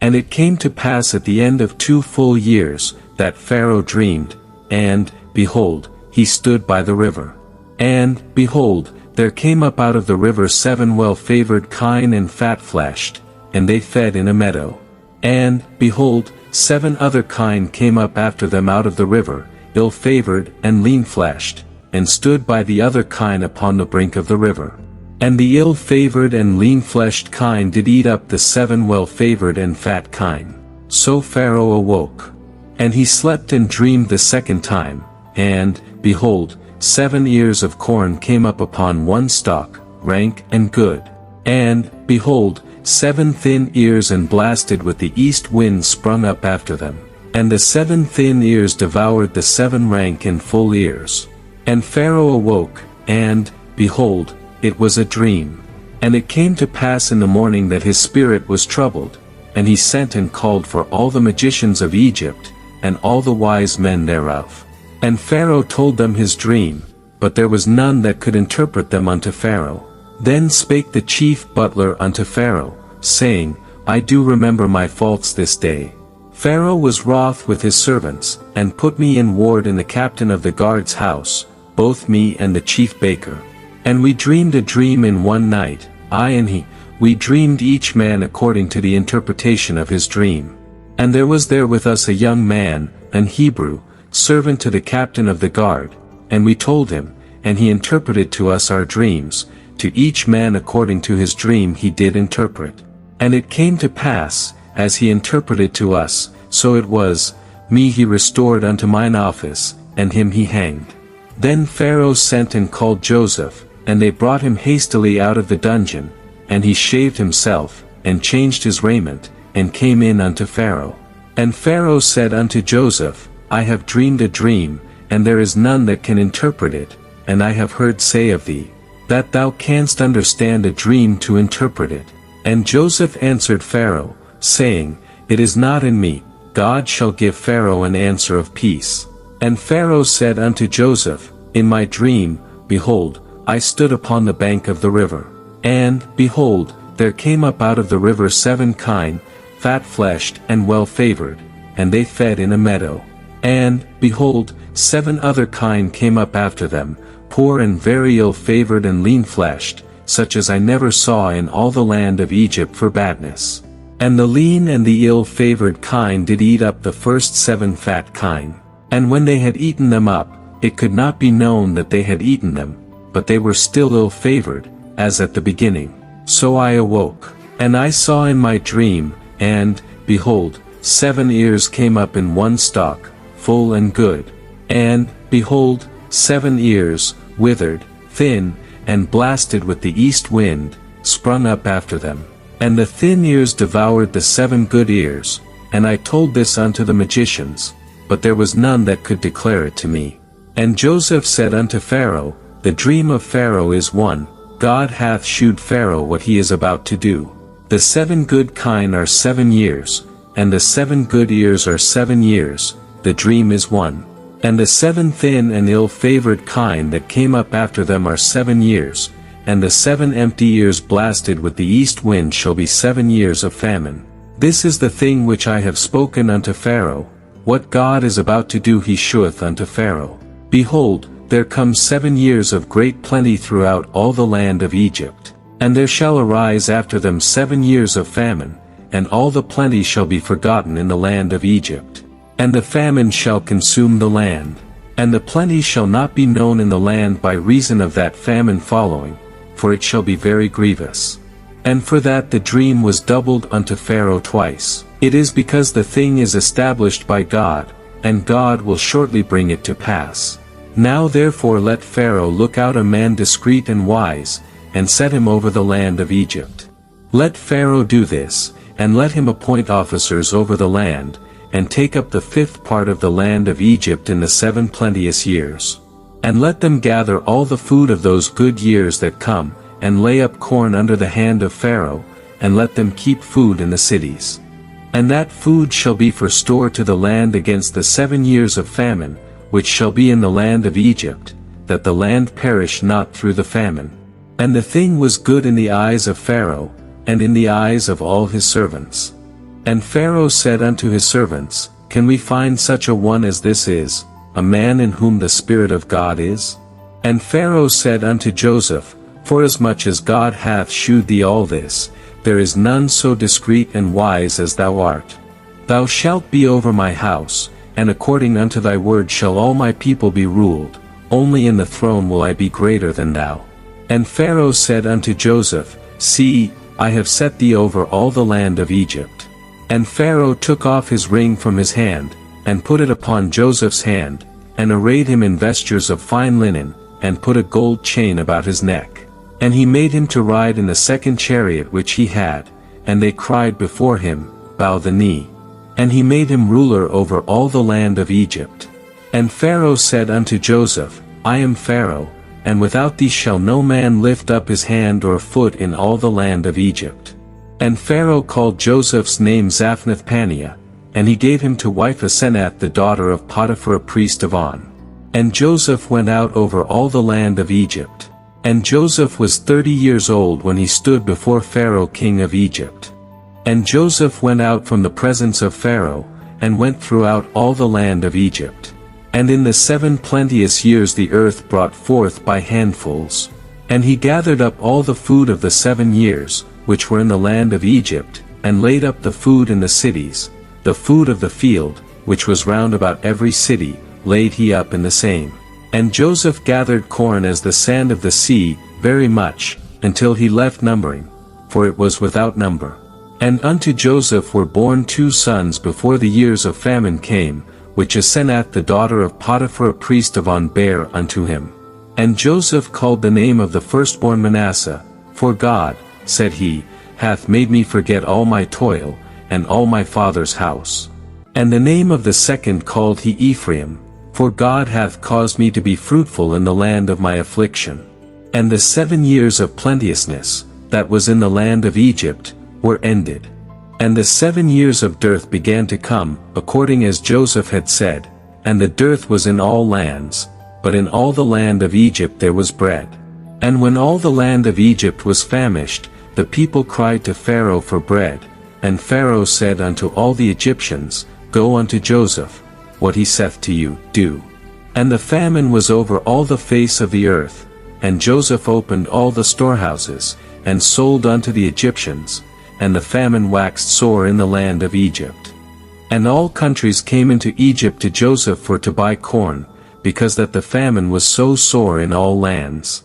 And it came to pass at the end of 2 full years, that Pharaoh dreamed, and, behold, he stood by the river. And, behold, there came up out of the river 7 well-favored kine and fat-fleshed, and they fed in a meadow. And, behold, 7 other kine came up after them out of the river, ill-favored and lean-fleshed, and stood by the other kine upon the brink of the river. And the ill-favored and lean-fleshed kine did eat up the 7 well-favored and fat kine. So Pharaoh awoke. And he slept and dreamed the second time, and, behold, 7 ears of corn came up upon one stalk, rank and good. And, behold, 7 thin ears and blasted with the east wind sprung up after them. And the 7 thin ears devoured the 7 rank and full ears. And Pharaoh awoke, and, behold, it was a dream. And it came to pass in the morning that his spirit was troubled, and he sent and called for all the magicians of Egypt, and all the wise men thereof. And Pharaoh told them his dream, but there was none that could interpret them unto Pharaoh. Then spake the chief butler unto Pharaoh, saying, I do remember my faults this day. Pharaoh was wroth with his servants, and put me in ward in the captain of the guard's house, both me and the chief baker. And we dreamed a dream in one night, I and he, we dreamed each man according to the interpretation of his dream. And there was there with us a young man, an Hebrew, servant to the captain of the guard, and we told him, and he interpreted to us our dreams, to each man according to his dream he did interpret. And it came to pass, as he interpreted to us, so it was, me he restored unto mine office, and him he hanged. Then Pharaoh sent and called Joseph, and they brought him hastily out of the dungeon, and he shaved himself, and changed his raiment, and came in unto Pharaoh. And Pharaoh said unto Joseph, I have dreamed a dream, and there is none that can interpret it, and I have heard say of thee, that thou canst understand a dream to interpret it. And Joseph answered Pharaoh, saying, It is not in me, God shall give Pharaoh an answer of peace. And Pharaoh said unto Joseph, In my dream, behold, I stood upon the bank of the river. And, behold, there came up out of the river 7 kine, fat-fleshed and well-favored, and they fed in a meadow. And, behold, 7 other kine came up after them, poor and very ill-favored and lean-fleshed, such as I never saw in all the land of Egypt for badness. And the lean and the ill-favored kine did eat up the first 7 fat kine. And when they had eaten them up, it could not be known that they had eaten them, but they were still ill-favored, as at the beginning. So I awoke, and I saw in my dream, and, behold, 7 ears came up in one stalk, full and good. And, behold, 7 ears, withered, thin, and blasted with the east wind, sprung up after them. And the thin ears devoured the 7 good ears, and I told this unto the magicians, but there was none that could declare it to me. And Joseph said unto Pharaoh, The dream of Pharaoh is one, God hath shewed Pharaoh what he is about to do. The 7 good kine are 7 years, and the 7 good ears are 7 years, the dream is one. And the 7 thin and ill-favored kine that came up after them are 7 years, and the 7 empty ears blasted with the east wind shall be 7 years of famine. This is the thing which I have spoken unto Pharaoh, what God is about to do he sheweth unto Pharaoh. Behold, there come 7 years of great plenty throughout all the land of Egypt. And there shall arise after them 7 years of famine, and all the plenty shall be forgotten in the land of Egypt. And the famine shall consume the land, and the plenty shall not be known in the land by reason of that famine following, for it shall be very grievous. And for that the dream was doubled unto Pharaoh twice. It is because the thing is established by God, and God will shortly bring it to pass. Now therefore let Pharaoh look out a man discreet and wise, and set him over the land of Egypt. Let Pharaoh do this, and let him appoint officers over the land, and take up the 5th part of the land of Egypt in the 7 plenteous years. And let them gather all the food of those good years that come, and lay up corn under the hand of Pharaoh, and let them keep food in the cities. And that food shall be for store to the land against the 7 years of famine, which shall be in the land of Egypt, that the land perish not through the famine. And the thing was good in the eyes of Pharaoh, and in the eyes of all his servants. And Pharaoh said unto his servants, Can we find such a one as this is, a man in whom the Spirit of God is? And Pharaoh said unto Joseph, Forasmuch as God hath shewed thee all this, there is none so discreet and wise as thou art. Thou shalt be over my house, and according unto thy word shall all my people be ruled, only in the throne will I be greater than thou. And Pharaoh said unto Joseph, See, I have set thee over all the land of Egypt. And Pharaoh took off his ring from his hand, and put it upon Joseph's hand, and arrayed him in vestures of fine linen, and put a gold chain about his neck. And he made him to ride in the second chariot which he had, and they cried before him, Bow the knee. And he made him ruler over all the land of Egypt. And Pharaoh said unto Joseph, I am Pharaoh, and without thee shall no man lift up his hand or foot in all the land of Egypt. And Pharaoh called Joseph's name Zaphnath-Paneah, and he gave him to wife Asenath the daughter of Potiphar a priest of On. And Joseph went out over all the land of Egypt. And Joseph was 30 years old when he stood before Pharaoh king of Egypt. And Joseph went out from the presence of Pharaoh, and went throughout all the land of Egypt. And in the 7 plenteous years the earth brought forth by handfuls. And he gathered up all the food of the 7 years, which were in the land of Egypt, and laid up the food in the cities, the food of the field, which was round about every city, laid he up in the same. And Joseph gathered corn as the sand of the sea, very much, until he left numbering, for it was without number. And unto Joseph were born 2 sons before the years of famine came, which Asenath the daughter of Potiphar a priest of On bare unto him. And Joseph called the name of the firstborn Manasseh, for God, said he, hath made me forget all my toil, and all my father's house. And the name of the second called he Ephraim, for God hath caused me to be fruitful in the land of my affliction. And the 7 years of plenteousness, that was in the land of Egypt, were ended. And the 7 years of dearth began to come, according as Joseph had said, and the dearth was in all lands, but in all the land of Egypt there was bread. And when all the land of Egypt was famished, the people cried to Pharaoh for bread, and Pharaoh said unto all the Egyptians, Go unto Joseph, what he saith to you, do. And the famine was over all the face of the earth, and Joseph opened all the storehouses, and sold unto the Egyptians, and the famine waxed sore in the land of Egypt. And all countries came into Egypt to Joseph for to buy corn, because that the famine was so sore in all lands.